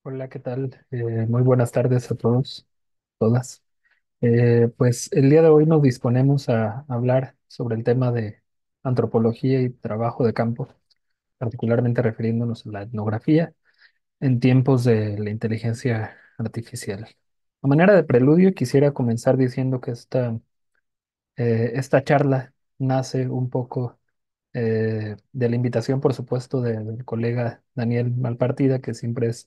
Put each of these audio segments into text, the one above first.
Hola, ¿qué tal? Muy buenas tardes a todos, todas. Pues el día de hoy nos disponemos a hablar sobre el tema de antropología y trabajo de campo, particularmente refiriéndonos a la etnografía en tiempos de la inteligencia artificial. A manera de preludio, quisiera comenzar diciendo que esta charla nace un poco de la invitación, por supuesto, del colega Daniel Malpartida, que siempre es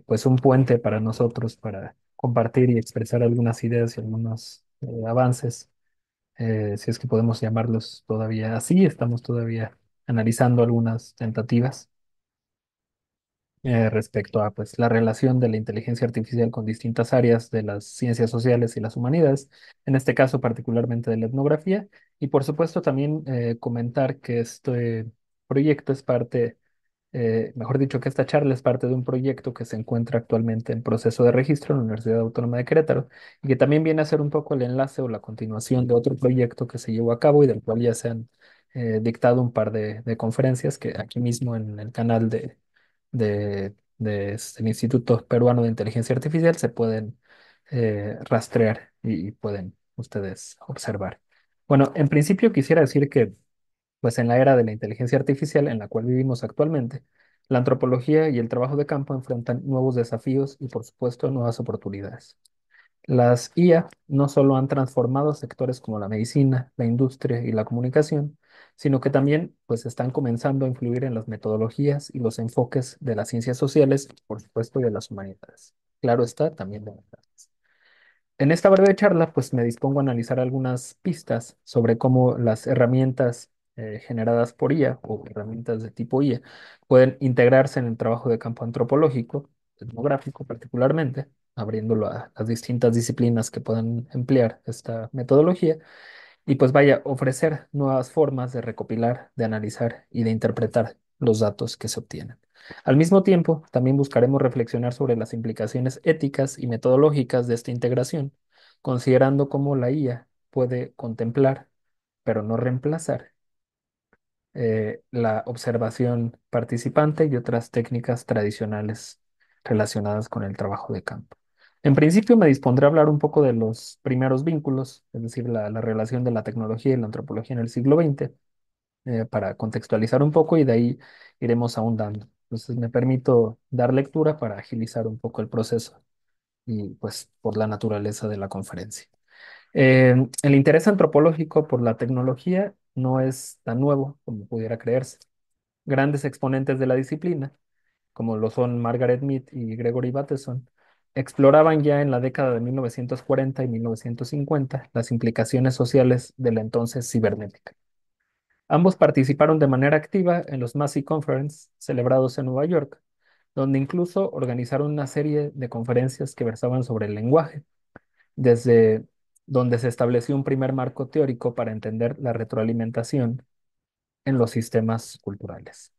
pues un puente para nosotros para compartir y expresar algunas ideas y algunos avances, si es que podemos llamarlos todavía así. Estamos todavía analizando algunas tentativas respecto a pues, la relación de la inteligencia artificial con distintas áreas de las ciencias sociales y las humanidades, en este caso particularmente de la etnografía, y por supuesto también comentar que este proyecto es parte, mejor dicho, que esta charla es parte de un proyecto que se encuentra actualmente en proceso de registro en la Universidad Autónoma de Querétaro, y que también viene a ser un poco el enlace o la continuación de otro proyecto que se llevó a cabo y del cual ya se han dictado un par de conferencias que aquí mismo en el canal del Instituto Peruano de Inteligencia Artificial se pueden rastrear y pueden ustedes observar. Bueno, en principio quisiera decir que, pues en la era de la inteligencia artificial en la cual vivimos actualmente, la antropología y el trabajo de campo enfrentan nuevos desafíos y, por supuesto, nuevas oportunidades. Las IA no solo han transformado sectores como la medicina, la industria y la comunicación, sino que también pues están comenzando a influir en las metodologías y los enfoques de las ciencias sociales, por supuesto, y de las humanidades. Claro está, también de las artes. En esta breve charla, pues me dispongo a analizar algunas pistas sobre cómo las herramientas generadas por IA o herramientas de tipo IA pueden integrarse en el trabajo de campo antropológico, etnográfico particularmente, abriéndolo a las distintas disciplinas que puedan emplear esta metodología y pues vaya, ofrecer nuevas formas de recopilar, de analizar y de interpretar los datos que se obtienen. Al mismo tiempo, también buscaremos reflexionar sobre las implicaciones éticas y metodológicas de esta integración, considerando cómo la IA puede contemplar, pero no reemplazar, la observación participante y otras técnicas tradicionales relacionadas con el trabajo de campo. En principio me dispondré a hablar un poco de los primeros vínculos, es decir, la relación de la tecnología y la antropología en el siglo XX, para contextualizar un poco y de ahí iremos ahondando. Entonces me permito dar lectura para agilizar un poco el proceso y pues por la naturaleza de la conferencia. El interés antropológico por la tecnología no es tan nuevo como pudiera creerse. Grandes exponentes de la disciplina, como lo son Margaret Mead y Gregory Bateson, exploraban ya en la década de 1940 y 1950 las implicaciones sociales de la entonces cibernética. Ambos participaron de manera activa en los Massey Conference celebrados en Nueva York, donde incluso organizaron una serie de conferencias que versaban sobre el lenguaje, desde donde se estableció un primer marco teórico para entender la retroalimentación en los sistemas culturales.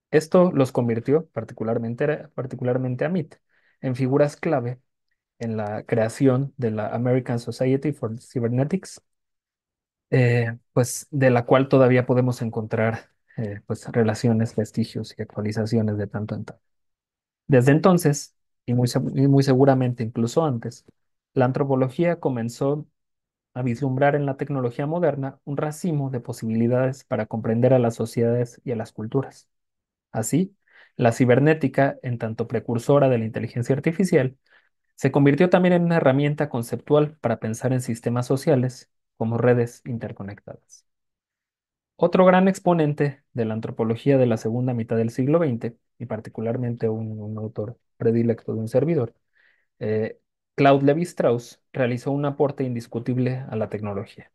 Esto los convirtió, particularmente a MIT, en figuras clave en la creación de la American Society for Cybernetics, pues de la cual todavía podemos encontrar pues relaciones, vestigios y actualizaciones de tanto en tanto. Desde entonces, y muy seguramente incluso antes, la antropología comenzó a vislumbrar en la tecnología moderna un racimo de posibilidades para comprender a las sociedades y a las culturas. Así, la cibernética, en tanto precursora de la inteligencia artificial, se convirtió también en una herramienta conceptual para pensar en sistemas sociales como redes interconectadas. Otro gran exponente de la antropología de la segunda mitad del siglo XX, y particularmente un autor predilecto de un servidor, eh, Claude Lévi-Strauss, realizó un aporte indiscutible a la tecnología.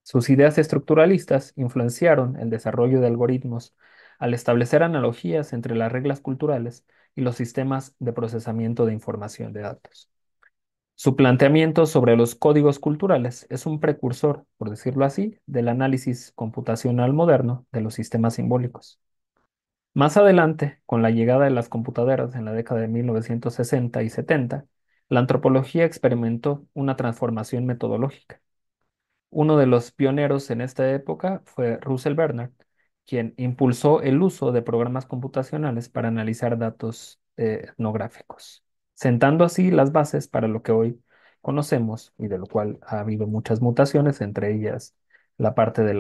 Sus ideas estructuralistas influenciaron el desarrollo de algoritmos al establecer analogías entre las reglas culturales y los sistemas de procesamiento de información de datos. Su planteamiento sobre los códigos culturales es un precursor, por decirlo así, del análisis computacional moderno de los sistemas simbólicos. Más adelante, con la llegada de las computadoras en la década de 1960 y 70, la antropología experimentó una transformación metodológica. Uno de los pioneros en esta época fue Russell Bernard, quien impulsó el uso de programas computacionales para analizar datos etnográficos, sentando así las bases para lo que hoy conocemos y de lo cual ha habido muchas mutaciones, entre ellas la parte de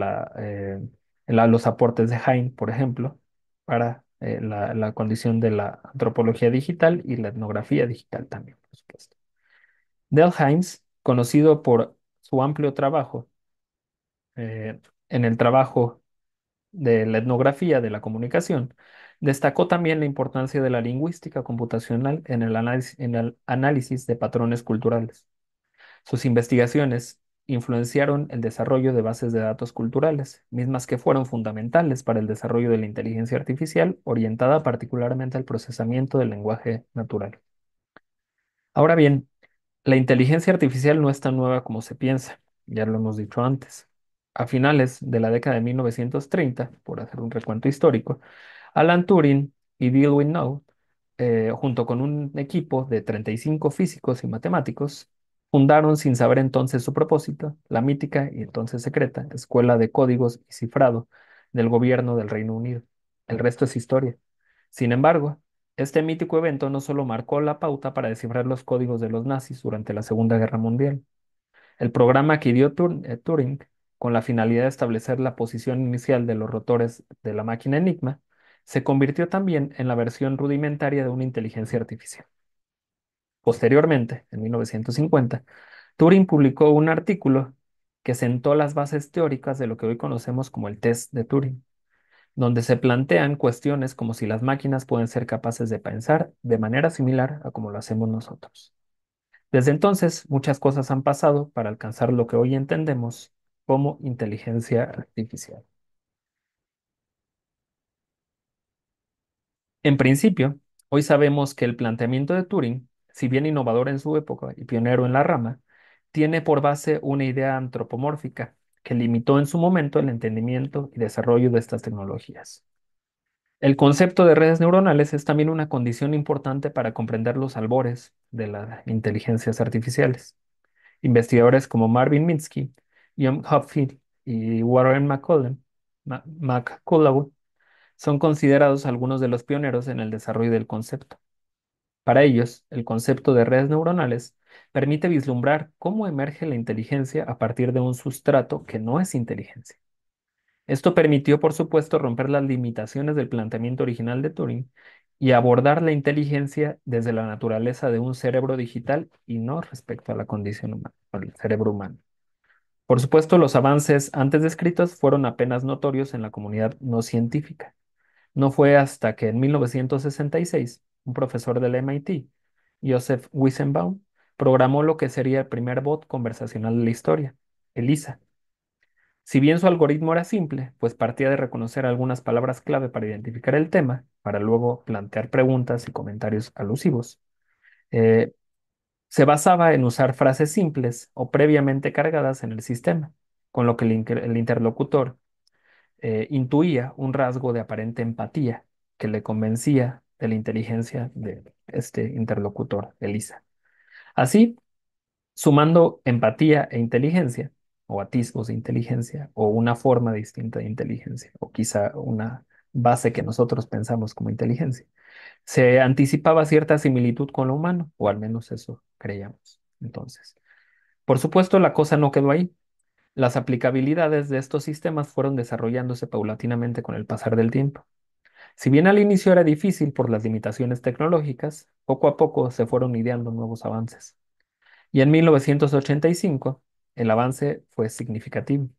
los aportes de Hain, por ejemplo, para la condición de la antropología digital y la etnografía digital también, por supuesto. Del Hines, conocido por su amplio trabajo en el trabajo de la etnografía de la comunicación, destacó también la importancia de la lingüística computacional en el análisis de patrones culturales. Sus investigaciones influenciaron el desarrollo de bases de datos culturales, mismas que fueron fundamentales para el desarrollo de la inteligencia artificial orientada particularmente al procesamiento del lenguaje natural. Ahora bien, la inteligencia artificial no es tan nueva como se piensa, ya lo hemos dicho antes. A finales de la década de 1930, por hacer un recuento histórico, Alan Turing y Bill Winnow, junto con un equipo de 35 físicos y matemáticos, fundaron, sin saber entonces su propósito, la mítica y entonces secreta Escuela de Códigos y Cifrado del Gobierno del Reino Unido. El resto es historia. Sin embargo, este mítico evento no solo marcó la pauta para descifrar los códigos de los nazis durante la Segunda Guerra Mundial. El programa que ideó Turing, con la finalidad de establecer la posición inicial de los rotores de la máquina Enigma, se convirtió también en la versión rudimentaria de una inteligencia artificial. Posteriormente, en 1950, Turing publicó un artículo que sentó las bases teóricas de lo que hoy conocemos como el test de Turing, donde se plantean cuestiones como si las máquinas pueden ser capaces de pensar de manera similar a como lo hacemos nosotros. Desde entonces, muchas cosas han pasado para alcanzar lo que hoy entendemos como inteligencia artificial. En principio, hoy sabemos que el planteamiento de Turing, si bien innovador en su época y pionero en la rama, tiene por base una idea antropomórfica que limitó en su momento el entendimiento y desarrollo de estas tecnologías. El concepto de redes neuronales es también una condición importante para comprender los albores de las inteligencias artificiales. Investigadores como Marvin Minsky, John Hopfield y Warren McCullough son considerados algunos de los pioneros en el desarrollo del concepto. Para ellos, el concepto de redes neuronales permite vislumbrar cómo emerge la inteligencia a partir de un sustrato que no es inteligencia. Esto permitió, por supuesto, romper las limitaciones del planteamiento original de Turing y abordar la inteligencia desde la naturaleza de un cerebro digital y no respecto a la condición humana, al cerebro humano. Por supuesto, los avances antes descritos fueron apenas notorios en la comunidad no científica. No fue hasta que en 1966 un profesor del MIT, Joseph Weizenbaum, programó lo que sería el primer bot conversacional de la historia, ELIZA. Si bien su algoritmo era simple, pues partía de reconocer algunas palabras clave para identificar el tema, para luego plantear preguntas y comentarios alusivos, eh, se basaba en usar frases simples o previamente cargadas en el sistema, con lo que el interlocutor intuía un rasgo de aparente empatía que le convencía de la inteligencia de este interlocutor, Elisa. Así, sumando empatía e inteligencia, o atisbos de inteligencia, o una forma distinta de inteligencia, o quizá una base que nosotros pensamos como inteligencia, se anticipaba cierta similitud con lo humano, o al menos eso creíamos. Entonces, por supuesto, la cosa no quedó ahí. Las aplicabilidades de estos sistemas fueron desarrollándose paulatinamente con el pasar del tiempo. Si bien al inicio era difícil por las limitaciones tecnológicas, poco a poco se fueron ideando nuevos avances. Y en 1985, el avance fue significativo.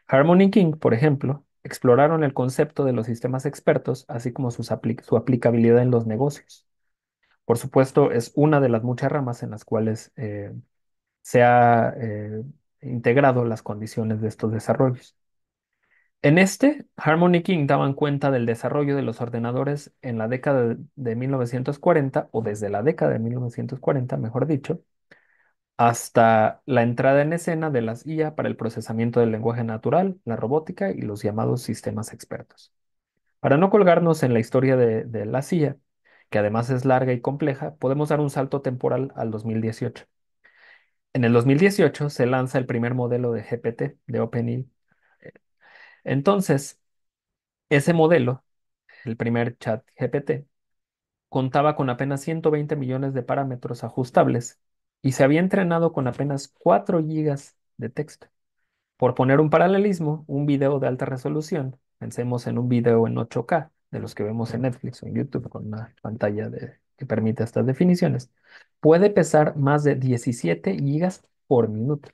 Harmon y King, por ejemplo, exploraron el concepto de los sistemas expertos, así como su aplicabilidad en los negocios. Por supuesto, es una de las muchas ramas en las cuales se ha integrado las condiciones de estos desarrollos. En este, Harmon y King daban cuenta del desarrollo de los ordenadores en la década de 1940, o desde la década de 1940, mejor dicho, hasta la entrada en escena de las IA para el procesamiento del lenguaje natural, la robótica y los llamados sistemas expertos. Para no colgarnos en la historia de la CIA, que además es larga y compleja, podemos dar un salto temporal al 2018. En el 2018 se lanza el primer modelo de GPT de OpenAI. Entonces, ese modelo, el primer chat GPT, contaba con apenas 120 millones de parámetros ajustables y se había entrenado con apenas 4 gigas de texto. Por poner un paralelismo, un video de alta resolución, pensemos en un video en 8K, de los que vemos en Netflix o en YouTube con una pantalla que permite estas definiciones, puede pesar más de 17 gigas por minuto,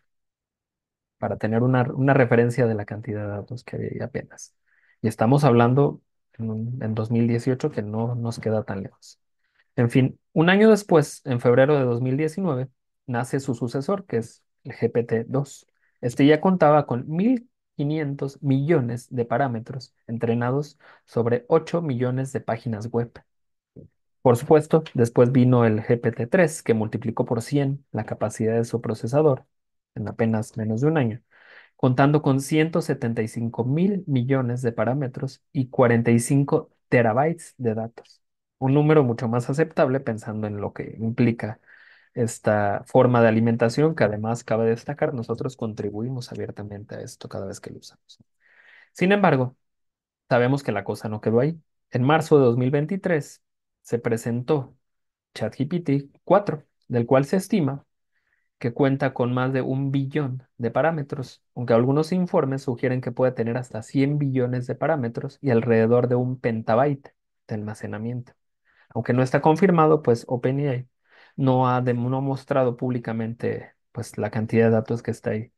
para tener una referencia de la cantidad de datos que hay apenas. Y estamos hablando en 2018, que no nos queda tan lejos. En fin, un año después, en febrero de 2019, nace su sucesor, que es el GPT-2. Este ya contaba con 1.500 millones de parámetros entrenados sobre 8 millones de páginas web. Por supuesto, después vino el GPT-3, que multiplicó por 100 la capacidad de su procesador en apenas menos de un año, contando con 175.000 millones de parámetros y 45 terabytes de datos. Un número mucho más aceptable pensando en lo que implica esta forma de alimentación, que además cabe destacar, nosotros contribuimos abiertamente a esto cada vez que lo usamos. Sin embargo, sabemos que la cosa no quedó ahí. En marzo de 2023 se presentó ChatGPT 4, del cual se estima que cuenta con más de 1 billón de parámetros, aunque algunos informes sugieren que puede tener hasta 100 billones de parámetros y alrededor de 1 petabyte de almacenamiento. Aunque no está confirmado, pues OpenAI no ha mostrado públicamente pues la cantidad de datos que está ahí.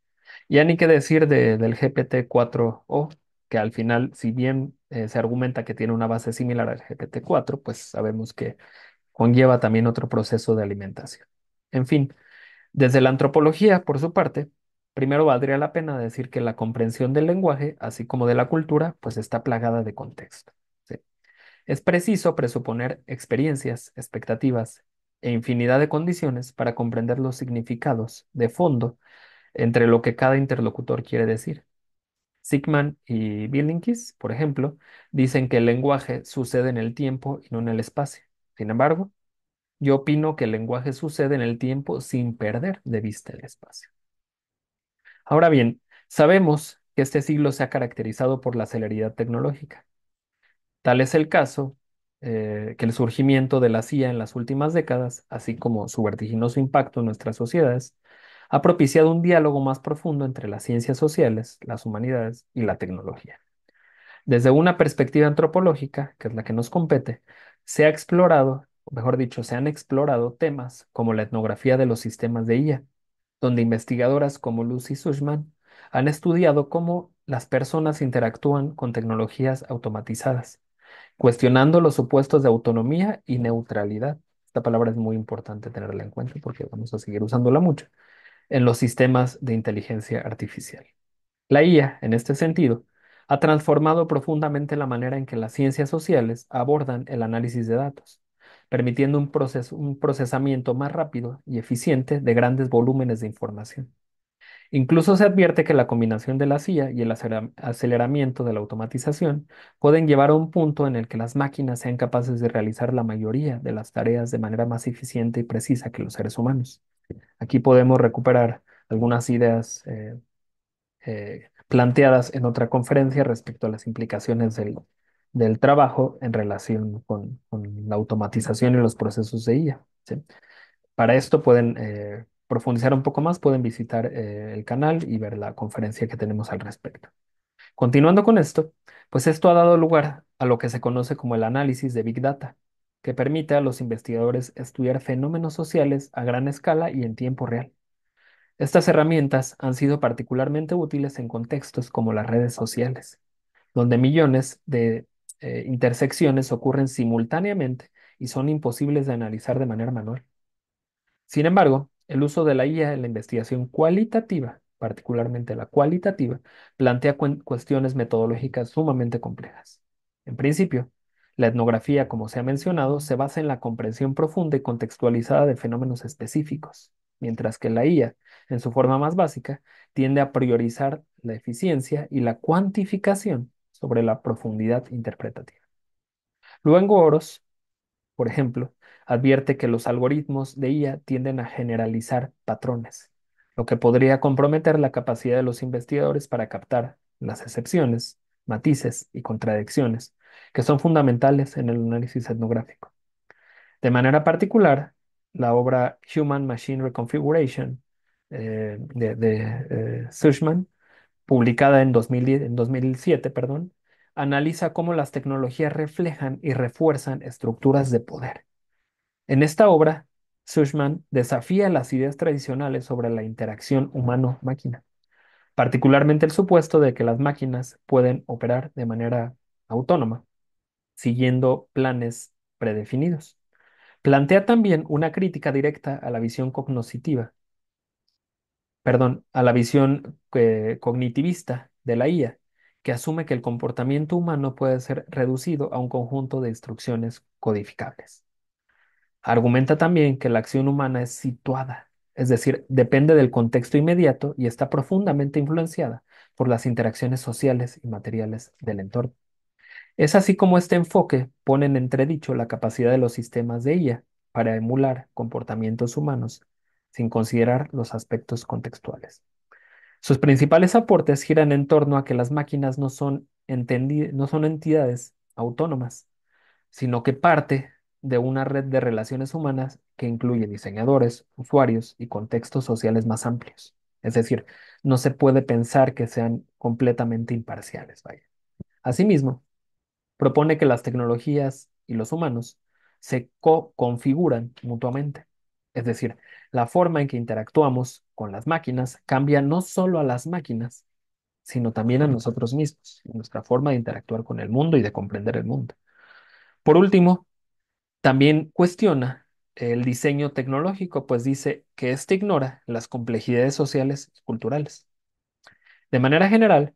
Ya ni qué decir del GPT-4o, que al final, si bien se argumenta que tiene una base similar al GPT-4, pues sabemos que conlleva también otro proceso de alimentación. En fin, desde la antropología, por su parte, primero valdría la pena decir que la comprensión del lenguaje, así como de la cultura, pues está plagada de contexto. ¿Sí? Es preciso presuponer experiencias, expectativas e infinidad de condiciones para comprender los significados de fondo entre lo que cada interlocutor quiere decir. Sigman y Bilinkis, por ejemplo, dicen que el lenguaje sucede en el tiempo y no en el espacio. Sin embargo, yo opino que el lenguaje sucede en el tiempo sin perder de vista el espacio. Ahora bien, sabemos que este siglo se ha caracterizado por la celeridad tecnológica. Tal es el caso que el surgimiento de la CIA en las últimas décadas, así como su vertiginoso impacto en nuestras sociedades, ha propiciado un diálogo más profundo entre las ciencias sociales, las humanidades y la tecnología. Desde una perspectiva antropológica, que es la que nos compete, se ha explorado, o mejor dicho, se han explorado temas como la etnografía de los sistemas de IA, donde investigadoras como Lucy Sussman han estudiado cómo las personas interactúan con tecnologías automatizadas, cuestionando los supuestos de autonomía y neutralidad. Esta palabra es muy importante tenerla en cuenta porque vamos a seguir usándola mucho en los sistemas de inteligencia artificial. La IA, en este sentido, ha transformado profundamente la manera en que las ciencias sociales abordan el análisis de datos, permitiendo un procesamiento más rápido y eficiente de grandes volúmenes de información. Incluso se advierte que la combinación de la CIA y el aceleramiento de la automatización pueden llevar a un punto en el que las máquinas sean capaces de realizar la mayoría de las tareas de manera más eficiente y precisa que los seres humanos. Aquí podemos recuperar algunas ideas planteadas en otra conferencia respecto a las implicaciones del trabajo en relación con la automatización y los procesos de IA. ¿Sí? Para esto pueden profundizar un poco más, pueden visitar el canal y ver la conferencia que tenemos al respecto. Continuando con esto, pues esto ha dado lugar a lo que se conoce como el análisis de Big Data, que permite a los investigadores estudiar fenómenos sociales a gran escala y en tiempo real. Estas herramientas han sido particularmente útiles en contextos como las redes sociales, donde millones de intersecciones ocurren simultáneamente y son imposibles de analizar de manera manual. Sin embargo, el uso de la IA en la investigación cualitativa, particularmente la cualitativa, plantea cuestiones metodológicas sumamente complejas. En principio, la etnografía, como se ha mencionado, se basa en la comprensión profunda y contextualizada de fenómenos específicos, mientras que la IA, en su forma más básica, tiende a priorizar la eficiencia y la cuantificación sobre la profundidad interpretativa. Luego, Oros, por ejemplo, advierte que los algoritmos de IA tienden a generalizar patrones, lo que podría comprometer la capacidad de los investigadores para captar las excepciones, matices y contradicciones que son fundamentales en el análisis etnográfico. De manera particular, la obra Human Machine Reconfiguration Sussman, publicada en 2010 en 2007, perdón, analiza cómo las tecnologías reflejan y refuerzan estructuras de poder. En esta obra, Sussman desafía las ideas tradicionales sobre la interacción humano-máquina, particularmente el supuesto de que las máquinas pueden operar de manera autónoma, siguiendo planes predefinidos. Plantea también una crítica directa a la visión cognoscitiva, perdón, a la visión cognitivista de la IA, que asume que el comportamiento humano puede ser reducido a un conjunto de instrucciones codificables. Argumenta también que la acción humana es situada, es decir, depende del contexto inmediato y está profundamente influenciada por las interacciones sociales y materiales del entorno. Es así como este enfoque pone en entredicho la capacidad de los sistemas de IA para emular comportamientos humanos sin considerar los aspectos contextuales. Sus principales aportes giran en torno a que las máquinas no son entidades autónomas, sino que parte de una red de relaciones humanas que incluye diseñadores, usuarios y contextos sociales más amplios. Es decir, no se puede pensar que sean completamente imparciales, vaya. Asimismo, propone que las tecnologías y los humanos se co-configuran mutuamente. Es decir, la forma en que interactuamos con las máquinas cambia no solo a las máquinas, sino también a nosotros mismos, nuestra forma de interactuar con el mundo y de comprender el mundo. Por último, también cuestiona el diseño tecnológico, pues dice que éste ignora las complejidades sociales y culturales. De manera general,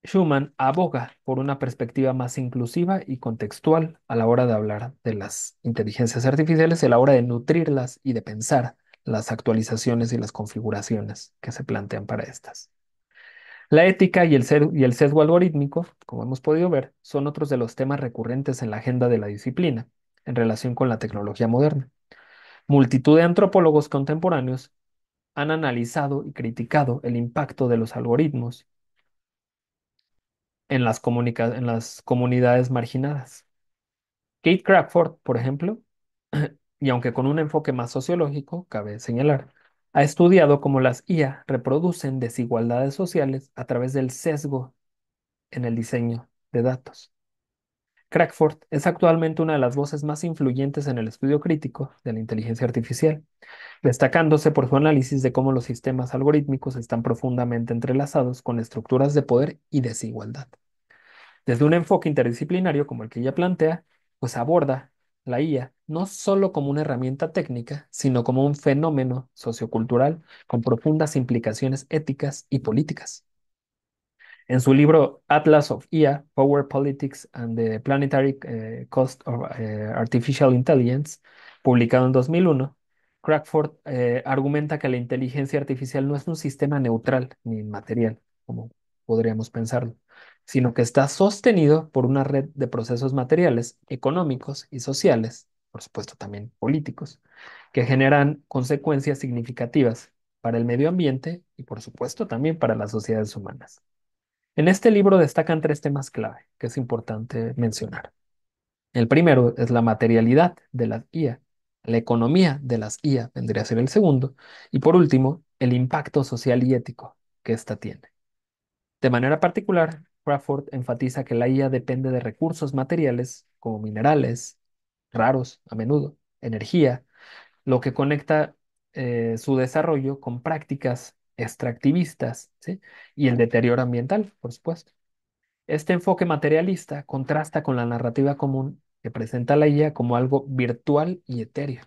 Schumann aboga por una perspectiva más inclusiva y contextual a la hora de hablar de las inteligencias artificiales y a la hora de nutrirlas y de pensar las actualizaciones y las configuraciones que se plantean para estas. La ética y el sesgo algorítmico, como hemos podido ver, son otros de los temas recurrentes en la agenda de la disciplina en relación con la tecnología moderna. Multitud de antropólogos contemporáneos han analizado y criticado el impacto de los algoritmos en en las comunidades marginadas. Kate Crackford, por ejemplo, y aunque con un enfoque más sociológico, cabe señalar, ha estudiado cómo las IA reproducen desigualdades sociales a través del sesgo en el diseño de datos. Crackford es actualmente una de las voces más influyentes en el estudio crítico de la inteligencia artificial, destacándose por su análisis de cómo los sistemas algorítmicos están profundamente entrelazados con estructuras de poder y desigualdad. Desde un enfoque interdisciplinario como el que ella plantea, pues aborda la IA no solo como una herramienta técnica, sino como un fenómeno sociocultural con profundas implicaciones éticas y políticas. En su libro Atlas of IA, Power Politics and the Planetary Cost of Artificial Intelligence, publicado en 2001, Crackford argumenta que la inteligencia artificial no es un sistema neutral ni inmaterial, como podríamos pensarlo, sino que está sostenido por una red de procesos materiales, económicos y sociales, por supuesto también políticos, que generan consecuencias significativas para el medio ambiente y, por supuesto, también para las sociedades humanas. En este libro destacan tres temas clave que es importante mencionar. El primero es la materialidad de las IA, la economía de las IA vendría a ser el segundo, y por último, el impacto social y ético que ésta tiene. De manera particular, Crawford enfatiza que la IA depende de recursos materiales como minerales, raros a menudo, energía, lo que conecta su desarrollo con prácticas extractivistas, ¿sí? Y el deterioro ambiental, por supuesto. Este enfoque materialista contrasta con la narrativa común que presenta la IA como algo virtual y etéreo.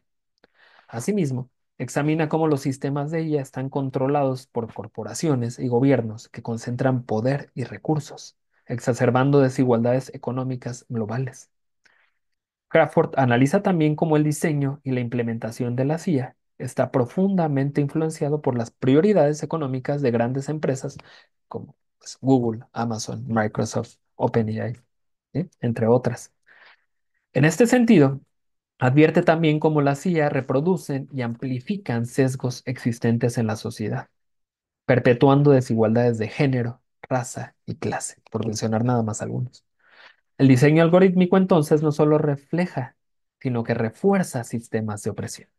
Asimismo, examina cómo los sistemas de IA están controlados por corporaciones y gobiernos que concentran poder y recursos, exacerbando desigualdades económicas globales. Crawford analiza también cómo el diseño y la implementación de la CIA está profundamente influenciado por las prioridades económicas de grandes empresas como pues, Google, Amazon, Microsoft, OpenAI, ¿sí? Entre otras. En este sentido, advierte también cómo la CIA reproducen y amplifican sesgos existentes en la sociedad, perpetuando desigualdades de género, raza y clase, por mencionar nada más algunos. El diseño algorítmico entonces no solo refleja sino que refuerza sistemas de opresión.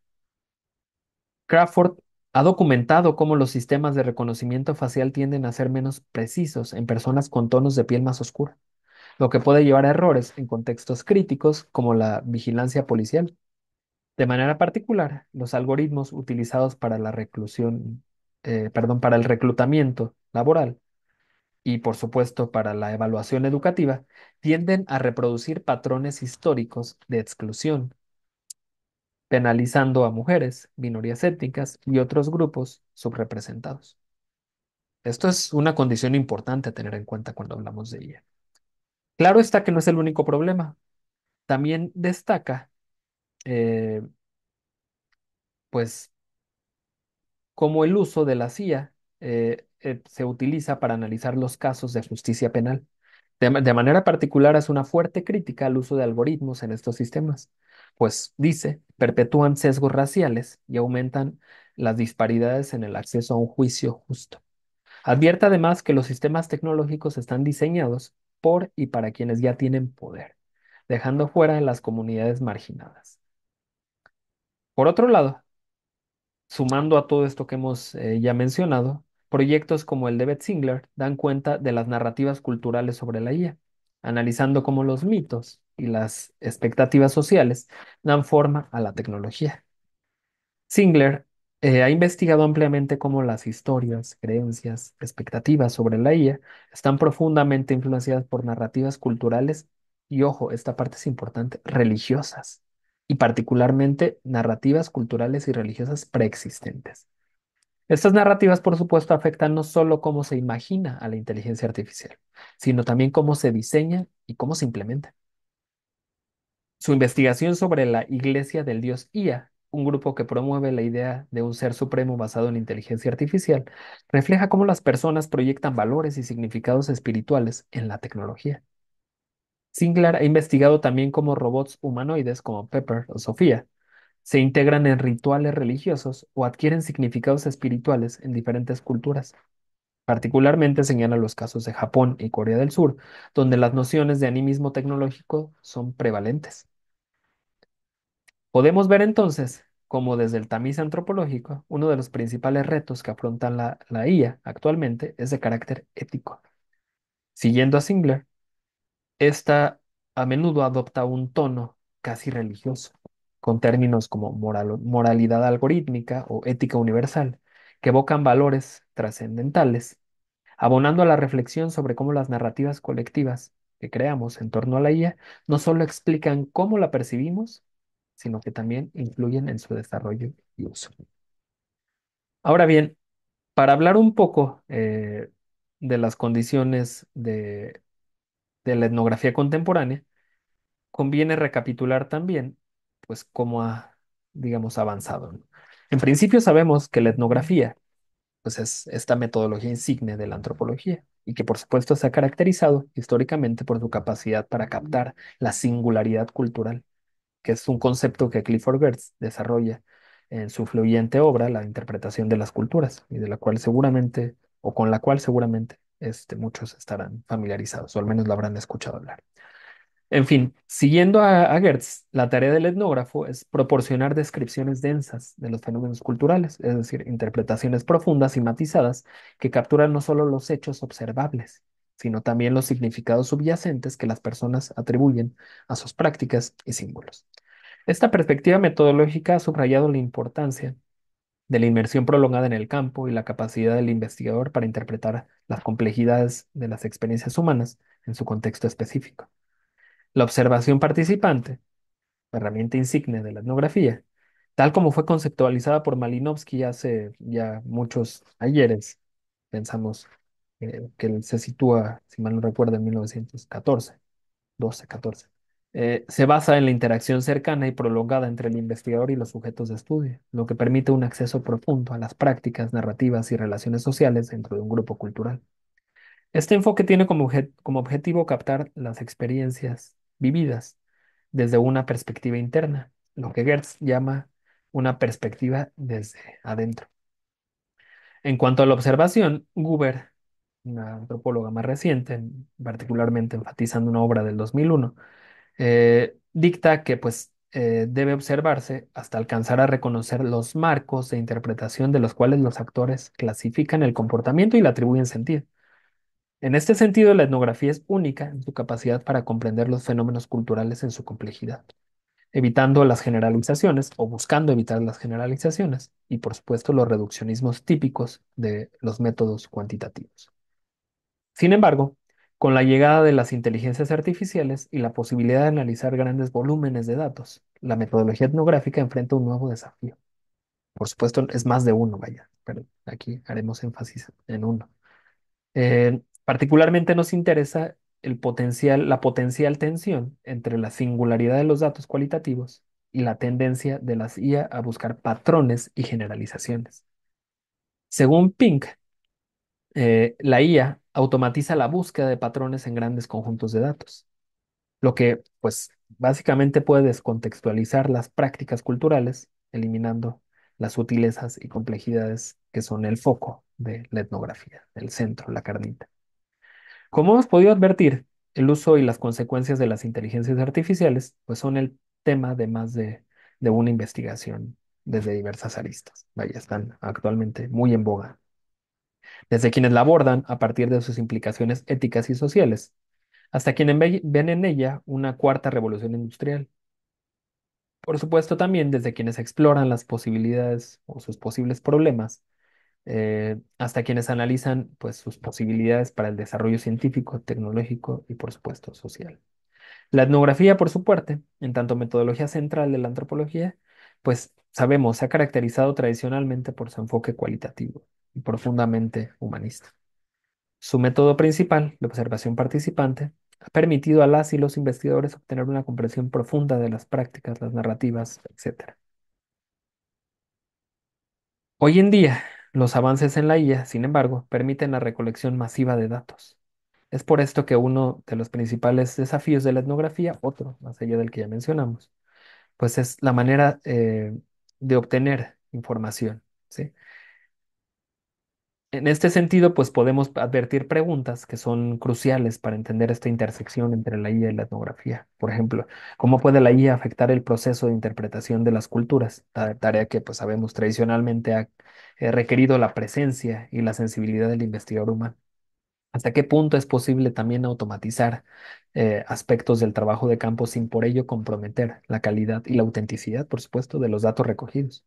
Crawford ha documentado cómo los sistemas de reconocimiento facial tienden a ser menos precisos en personas con tonos de piel más oscura, lo que puede llevar a errores en contextos críticos como la vigilancia policial. De manera particular, los algoritmos utilizados para la para el reclutamiento laboral y, por supuesto, para la evaluación educativa, tienden a reproducir patrones históricos de exclusión, penalizando a mujeres, minorías étnicas y otros grupos subrepresentados. Esto es una condición importante a tener en cuenta cuando hablamos de ella. Claro está que no es el único problema. También destaca, eh, pues, cómo el uso de la CIA se utiliza para analizar los casos de justicia penal. De manera particular, hace una fuerte crítica al uso de algoritmos en estos sistemas, pues dice, perpetúan sesgos raciales y aumentan las disparidades en el acceso a un juicio justo. Advierte además que los sistemas tecnológicos están diseñados por y para quienes ya tienen poder, dejando fuera a las comunidades marginadas. Por otro lado, sumando a todo esto que hemos ya mencionado, proyectos como el de Beth Singler dan cuenta de las narrativas culturales sobre la IA, analizando cómo los mitos y las expectativas sociales dan forma a la tecnología. Singler ha investigado ampliamente cómo las historias, creencias, expectativas sobre la IA están profundamente influenciadas por narrativas culturales y, ojo, esta parte es importante, religiosas, y particularmente narrativas culturales y religiosas preexistentes. Estas narrativas, por supuesto, afectan no solo cómo se imagina a la inteligencia artificial, sino también cómo se diseña y cómo se implementa. Su investigación sobre la Iglesia del Dios IA, un grupo que promueve la idea de un ser supremo basado en inteligencia artificial, refleja cómo las personas proyectan valores y significados espirituales en la tecnología. Singler ha investigado también cómo robots humanoides como Pepper o Sofía se integran en rituales religiosos o adquieren significados espirituales en diferentes culturas. Particularmente señala los casos de Japón y Corea del Sur, donde las nociones de animismo tecnológico son prevalentes. Podemos ver entonces cómo desde el tamiz antropológico, uno de los principales retos que afronta la IA actualmente es de carácter ético. Siguiendo a Singler, esta a menudo adopta un tono casi religioso, con términos como moralidad algorítmica o ética universal, que evocan valores trascendentales, abonando a la reflexión sobre cómo las narrativas colectivas que creamos en torno a la IA no solo explican cómo la percibimos, sino que también influyen en su desarrollo y uso. Ahora bien, para hablar un poco de las condiciones de la etnografía contemporánea, conviene recapitular también, pues, cómo ha, digamos, avanzado, ¿no? En principio sabemos que la etnografía, pues, es esta metodología insigne de la antropología y que, por supuesto, se ha caracterizado históricamente por su capacidad para captar la singularidad cultural, que es un concepto que Clifford Geertz desarrolla en su fluyente obra, La interpretación de las culturas, y de la cual seguramente, o con la cual seguramente, muchos estarán familiarizados, o al menos lo habrán escuchado hablar. En fin, siguiendo a Geertz, la tarea del etnógrafo es proporcionar descripciones densas de los fenómenos culturales, es decir, interpretaciones profundas y matizadas que capturan no solo los hechos observables, sino también los significados subyacentes que las personas atribuyen a sus prácticas y símbolos. Esta perspectiva metodológica ha subrayado la importancia de la inmersión prolongada en el campo y la capacidad del investigador para interpretar las complejidades de las experiencias humanas en su contexto específico. La observación participante, herramienta insigne de la etnografía, tal como fue conceptualizada por Malinowski hace ya muchos ayeres, pensamos que él se sitúa, si mal no recuerdo, en 1914, 12, 14. Se basa en la interacción cercana y prolongada entre el investigador y los sujetos de estudio, lo que permite un acceso profundo a las prácticas, narrativas y relaciones sociales dentro de un grupo cultural. Este enfoque tiene como objetivo captar las experiencias vividas desde una perspectiva interna, lo que Gertz llama una perspectiva desde adentro. En cuanto a la observación, Guber, una antropóloga más reciente, particularmente enfatizando una obra del 2001, dicta que pues debe observarse hasta alcanzar a reconocer los marcos de interpretación de los cuales los actores clasifican el comportamiento y le atribuyen sentido. En este sentido, la etnografía es única en su capacidad para comprender los fenómenos culturales en su complejidad, evitando las generalizaciones o buscando evitar las generalizaciones y, por supuesto, los reduccionismos típicos de los métodos cuantitativos. Sin embargo, con la llegada de las inteligencias artificiales y la posibilidad de analizar grandes volúmenes de datos, la metodología etnográfica enfrenta un nuevo desafío. Por supuesto, es más de uno, vaya, pero aquí haremos énfasis en uno. Particularmente nos interesa la potencial tensión entre la singularidad de los datos cualitativos y la tendencia de las IA a buscar patrones y generalizaciones. Según Pink, la IA automatiza la búsqueda de patrones en grandes conjuntos de datos, lo que, pues, básicamente puede descontextualizar las prácticas culturales, eliminando las sutilezas y complejidades que son el foco de la etnografía, el centro, la carnita. Como hemos podido advertir, el uso y las consecuencias de las inteligencias artificiales, pues son el tema de de una investigación desde diversas aristas. Vaya, están actualmente muy en boga desde quienes la abordan a partir de sus implicaciones éticas y sociales, hasta quienes ven en ella una cuarta revolución industrial. Por supuesto, también desde quienes exploran las posibilidades o sus posibles problemas, hasta quienes analizan pues, sus posibilidades para el desarrollo científico, tecnológico y, por supuesto, social. La etnografía, por su parte, en tanto metodología central de la antropología, pues sabemos, se ha caracterizado tradicionalmente por su enfoque cualitativo y profundamente humanista. Su método principal, la observación participante, ha permitido a las y los investigadores obtener una comprensión profunda de las prácticas, las narrativas, etc. Hoy en día, los avances en la IA, sin embargo, permiten la recolección masiva de datos. Es por esto que uno de los principales desafíos de la etnografía, otro más allá del que ya mencionamos, pues es la manera de obtener información, ¿sí? En este sentido, pues podemos advertir preguntas que son cruciales para entender esta intersección entre la IA y la etnografía. Por ejemplo, ¿cómo puede la IA afectar el proceso de interpretación de las culturas? Tarea que, pues sabemos, tradicionalmente ha requerido la presencia y la sensibilidad del investigador humano. ¿Hasta qué punto es posible también automatizar aspectos del trabajo de campo sin por ello comprometer la calidad y la autenticidad, por supuesto, de los datos recogidos?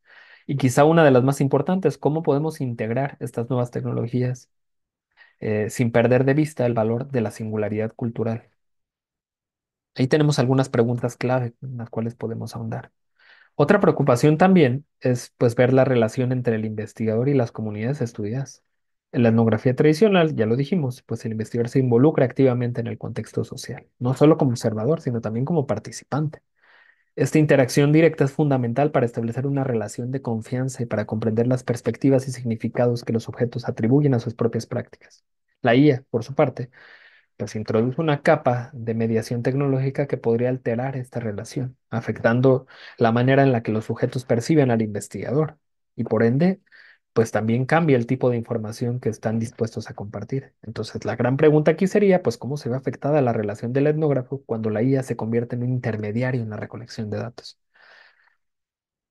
Y quizá una de las más importantes, ¿cómo podemos integrar estas nuevas tecnologías sin perder de vista el valor de la singularidad cultural? Ahí tenemos algunas preguntas clave en las cuales podemos ahondar. Otra preocupación también es pues ver la relación entre el investigador y las comunidades estudiadas. En la etnografía tradicional, ya lo dijimos, pues el investigador se involucra activamente en el contexto social, no solo como observador, sino también como participante. Esta interacción directa es fundamental para establecer una relación de confianza y para comprender las perspectivas y significados que los objetos atribuyen a sus propias prácticas. La IA, por su parte, pues introduce una capa de mediación tecnológica que podría alterar esta relación, afectando la manera en la que los sujetos perciben al investigador y por ende, pues también cambia el tipo de información que están dispuestos a compartir. Entonces, la gran pregunta aquí sería, pues, ¿cómo se ve afectada la relación del etnógrafo cuando la IA se convierte en un intermediario en la recolección de datos?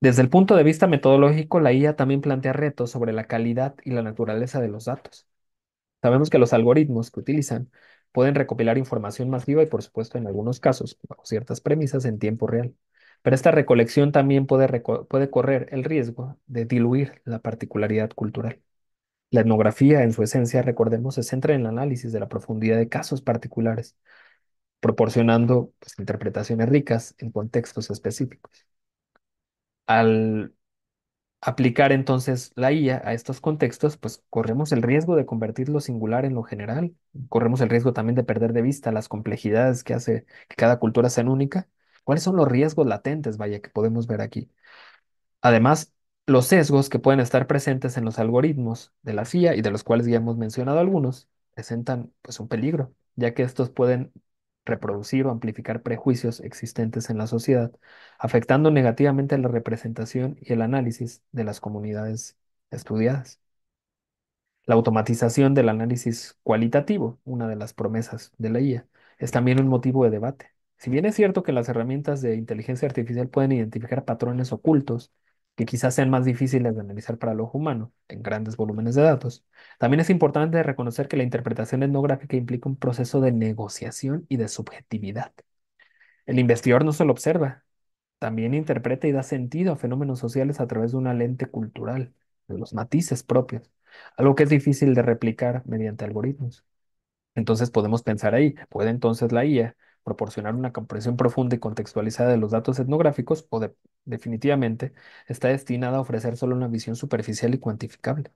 Desde el punto de vista metodológico, la IA también plantea retos sobre la calidad y la naturaleza de los datos. Sabemos que los algoritmos que utilizan pueden recopilar información masiva y, por supuesto, en algunos casos, bajo ciertas premisas, en tiempo real. Pero esta recolección también puede correr el riesgo de diluir la particularidad cultural. La etnografía, en su esencia, recordemos, se centra en el análisis de la profundidad de casos particulares, proporcionando pues, interpretaciones ricas en contextos específicos. Al aplicar entonces la IA a estos contextos, pues corremos el riesgo de convertir lo singular en lo general, corremos el riesgo también de perder de vista las complejidades que hace que cada cultura sea única. ¿Cuáles son los riesgos latentes, vaya, que podemos ver aquí? Además, los sesgos que pueden estar presentes en los algoritmos de la CIA y de los cuales ya hemos mencionado algunos, presentan pues un peligro, ya que estos pueden reproducir o amplificar prejuicios existentes en la sociedad, afectando negativamente la representación y el análisis de las comunidades estudiadas. La automatización del análisis cualitativo, una de las promesas de la IA, es también un motivo de debate. Si bien es cierto que las herramientas de inteligencia artificial pueden identificar patrones ocultos que quizás sean más difíciles de analizar para el ojo humano en grandes volúmenes de datos, también es importante reconocer que la interpretación etnográfica implica un proceso de negociación y de subjetividad. El investigador no solo observa, también interpreta y da sentido a fenómenos sociales a través de una lente cultural, de los matices propios, algo que es difícil de replicar mediante algoritmos. Entonces podemos pensar ahí, ¿puede entonces la IA proporcionar una comprensión profunda y contextualizada de los datos etnográficos o definitivamente está destinada a ofrecer solo una visión superficial y cuantificable?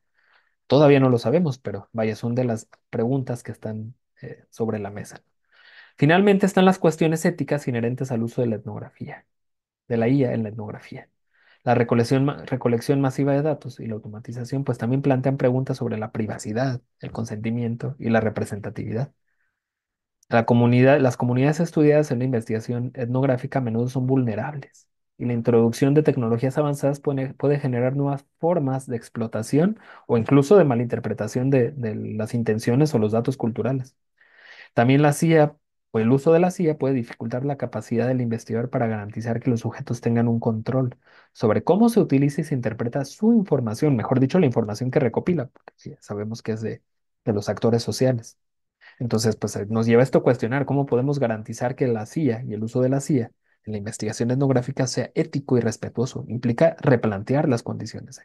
Todavía no lo sabemos, pero vaya, son de las preguntas que están sobre la mesa. Finalmente están las cuestiones éticas inherentes al uso de la etnografía, de la IA en la etnografía. La recolección masiva de datos y la automatización pues también plantean preguntas sobre la privacidad, el consentimiento y la representatividad. Las comunidades estudiadas en la investigación etnográfica a menudo son vulnerables y la introducción de tecnologías avanzadas puede generar nuevas formas de explotación o incluso de malinterpretación de las intenciones o los datos culturales. También la CIA o el uso de la CIA puede dificultar la capacidad del investigador para garantizar que los sujetos tengan un control sobre cómo se utiliza y se interpreta su información, mejor dicho, la información que recopila, porque sí, sabemos que es de los actores sociales. Entonces, pues nos lleva esto a cuestionar cómo podemos garantizar que la CIA y el uso de la CIA en la investigación etnográfica sea ético y respetuoso. Implica replantear las condiciones.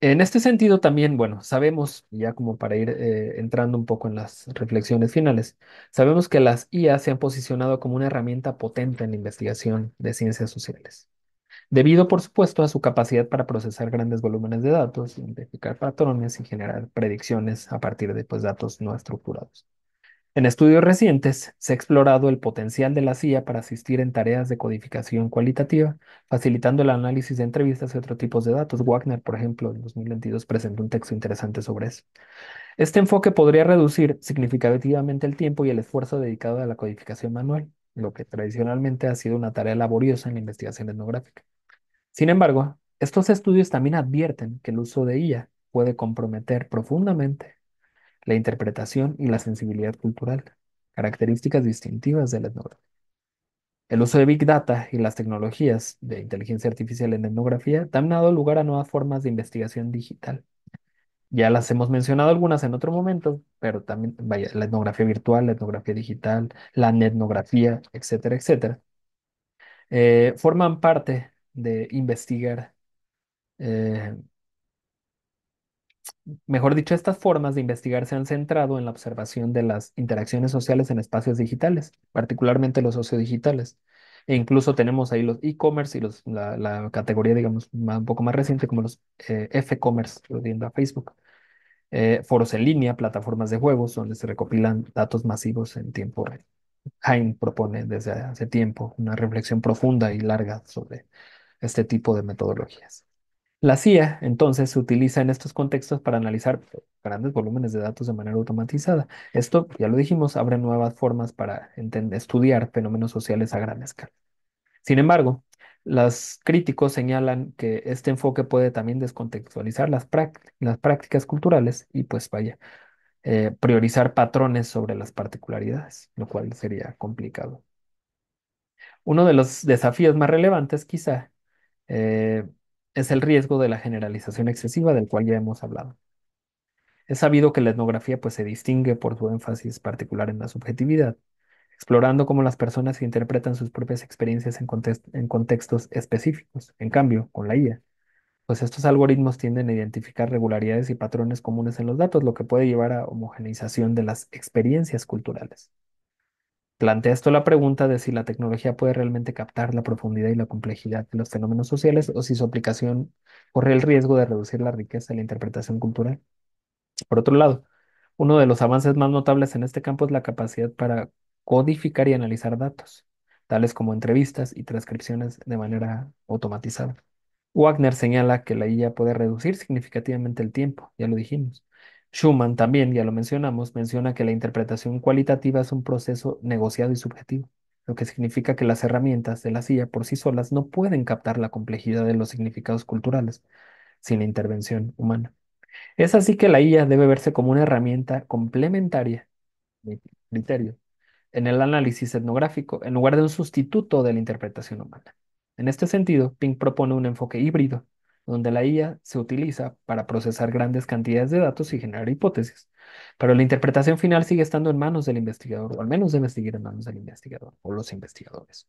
En este sentido también, bueno, sabemos, ya como para ir entrando un poco en las reflexiones finales, sabemos que las IA se han posicionado como una herramienta potente en la investigación de ciencias sociales, debido, por supuesto, a su capacidad para procesar grandes volúmenes de datos, identificar patrones y generar predicciones a partir de pues, datos no estructurados. En estudios recientes se ha explorado el potencial de la CIA para asistir en tareas de codificación cualitativa, facilitando el análisis de entrevistas y otros tipos de datos. Wagner, por ejemplo, en 2022 presentó un texto interesante sobre eso. Este enfoque podría reducir significativamente el tiempo y el esfuerzo dedicado a la codificación manual, lo que tradicionalmente ha sido una tarea laboriosa en la investigación etnográfica. Sin embargo, estos estudios también advierten que el uso de IA puede comprometer profundamente la interpretación y la sensibilidad cultural, características distintivas de la etnografía. El uso de Big Data y las tecnologías de inteligencia artificial en etnografía han dado lugar a nuevas formas de investigación digital. Ya las hemos mencionado algunas en otro momento, pero también, vaya, la etnografía virtual, la etnografía digital, la netnografía, etcétera, etcétera, forman parte de investigar. eh, Mejor dicho, estas formas de investigar se han centrado en la observación de las interacciones sociales en espacios digitales, particularmente los sociodigitales. E incluso tenemos ahí los e-commerce y la categoría, digamos, un poco más reciente, como los F-commerce, volviendo a Facebook. Foros en línea, plataformas de juegos, donde se recopilan datos masivos en tiempo real. Hain propone desde hace tiempo una reflexión profunda y larga sobre este tipo de metodologías. La CIA, entonces, se utiliza en estos contextos para analizar grandes volúmenes de datos de manera automatizada. Esto, ya lo dijimos, abre nuevas formas para estudiar fenómenos sociales a gran escala. Sin embargo, los críticos señalan que este enfoque puede también descontextualizar las prácticas culturales y, pues vaya, priorizar patrones sobre las particularidades, lo cual sería complicado. Uno de los desafíos más relevantes, quizá, eh, es el riesgo de la generalización excesiva del cual ya hemos hablado. Es sabido que la etnografía pues, se distingue por su énfasis particular en la subjetividad, explorando cómo las personas interpretan sus propias experiencias en contextos específicos. En cambio, con la IA, pues estos algoritmos tienden a identificar regularidades y patrones comunes en los datos, lo que puede llevar a homogeneización de las experiencias culturales. Plantea esto la pregunta de si la tecnología puede realmente captar la profundidad y la complejidad de los fenómenos sociales o si su aplicación corre el riesgo de reducir la riqueza de la interpretación cultural. Por otro lado, uno de los avances más notables en este campo es la capacidad para codificar y analizar datos, tales como entrevistas y transcripciones de manera automatizada. Wagner señala que la IA puede reducir significativamente el tiempo, ya lo dijimos. Schumann también, ya lo mencionamos, menciona que la interpretación cualitativa es un proceso negociado y subjetivo, lo que significa que las herramientas de la IA por sí solas no pueden captar la complejidad de los significados culturales sin la intervención humana. Es así que la IA debe verse como una herramienta complementaria de criterio, en el análisis etnográfico en lugar de un sustituto de la interpretación humana. En este sentido, Pink propone un enfoque híbrido, donde la IA se utiliza para procesar grandes cantidades de datos y generar hipótesis, pero la interpretación final sigue estando en manos del investigador, o al menos debe seguir en manos del investigador o los investigadores.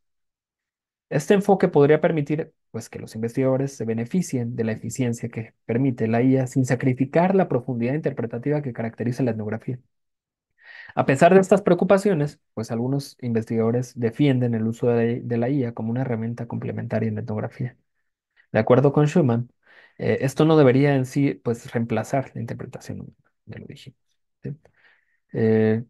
Este enfoque podría permitir, pues, que los investigadores se beneficien de la eficiencia que permite la IA sin sacrificar la profundidad interpretativa que caracteriza la etnografía. A pesar de estas preocupaciones, pues algunos investigadores defienden el uso de la IA como una herramienta complementaria en la etnografía. De acuerdo con Schumann, esto no debería en sí, pues, reemplazar la interpretación humana, ya lo dijimos. ¿Sí? Eh,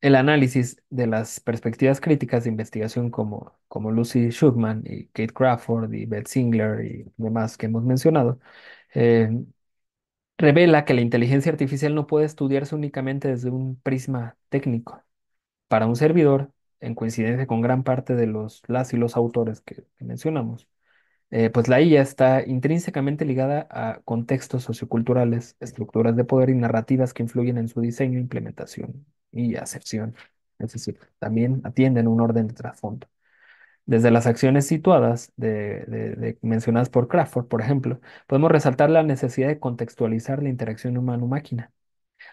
el análisis de las perspectivas críticas de investigación como Lucy Schumann y Kate Crawford y Beth Singler y demás que hemos mencionado, eh, revela que la inteligencia artificial no puede estudiarse únicamente desde un prisma técnico. Para un servidor, en coincidencia con gran parte de las y los autores que mencionamos, pues la IA está intrínsecamente ligada a contextos socioculturales, estructuras de poder y narrativas que influyen en su diseño, implementación y acepción. Es decir, también atienden un orden de trasfondo. Desde las acciones situadas, mencionadas por Crawford, por ejemplo, podemos resaltar la necesidad de contextualizar la interacción humano-máquina.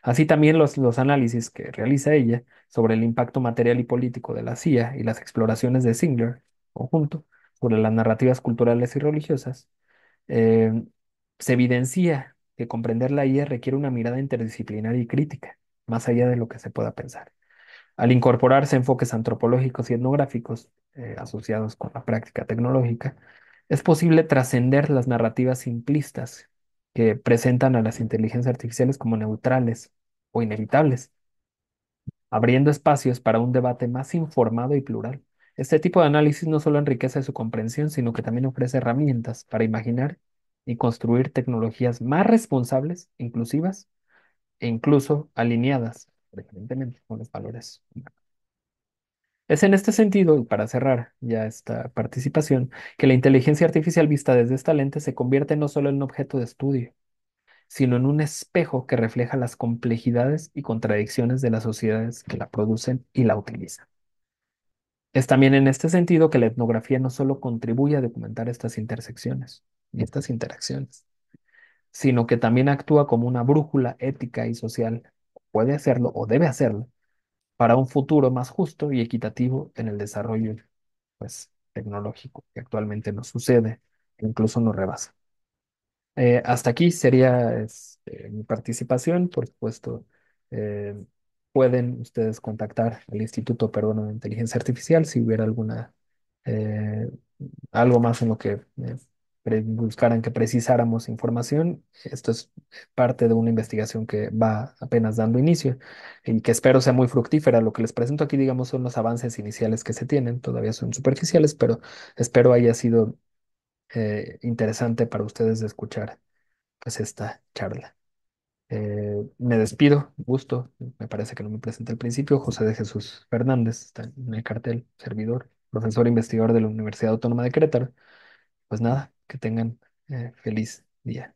Así también los análisis que realiza ella sobre el impacto material y político de la CIA y las exploraciones de Singer, conjunto, sobre las narrativas culturales y religiosas, eh, se evidencia que comprender la IA requiere una mirada interdisciplinaria y crítica, más allá de lo que se pueda pensar. Al incorporarse enfoques antropológicos y etnográficos asociados con la práctica tecnológica, es posible trascender las narrativas simplistas que presentan a las inteligencias artificiales como neutrales o inevitables, abriendo espacios para un debate más informado y plural. Este tipo de análisis no solo enriquece su comprensión, sino que también ofrece herramientas para imaginar y construir tecnologías más responsables, inclusivas e incluso alineadas, preferentemente, con los valores humanos. Es en este sentido, y para cerrar ya esta participación, que la inteligencia artificial vista desde esta lente se convierte no solo en un objeto de estudio, sino en un espejo que refleja las complejidades y contradicciones de las sociedades que la producen y la utilizan. Es también en este sentido que la etnografía no solo contribuye a documentar estas intersecciones y estas interacciones, sino que también actúa como una brújula ética y social, puede hacerlo o debe hacerlo, para un futuro más justo y equitativo en el desarrollo, pues, tecnológico que actualmente nos sucede e incluso nos rebasa. Hasta aquí sería mi participación. Por supuesto, eh, pueden ustedes contactar al Instituto Peruano de Inteligencia Artificial si hubiera eh, algo más en lo que buscaran que precisáramos información. Esto es parte de una investigación que va apenas dando inicio y que espero sea muy fructífera. Lo que les presento aquí, digamos, son los avances iniciales que se tienen. Todavía son superficiales, pero espero haya sido interesante para ustedes de escuchar pues esta charla. Me despido, gusto, me parece que no me presenté al principio, José de Jesús Fernández, está en el cartel, servidor, profesor investigador de la Universidad Autónoma de Querétaro. Pues nada, que tengan feliz día.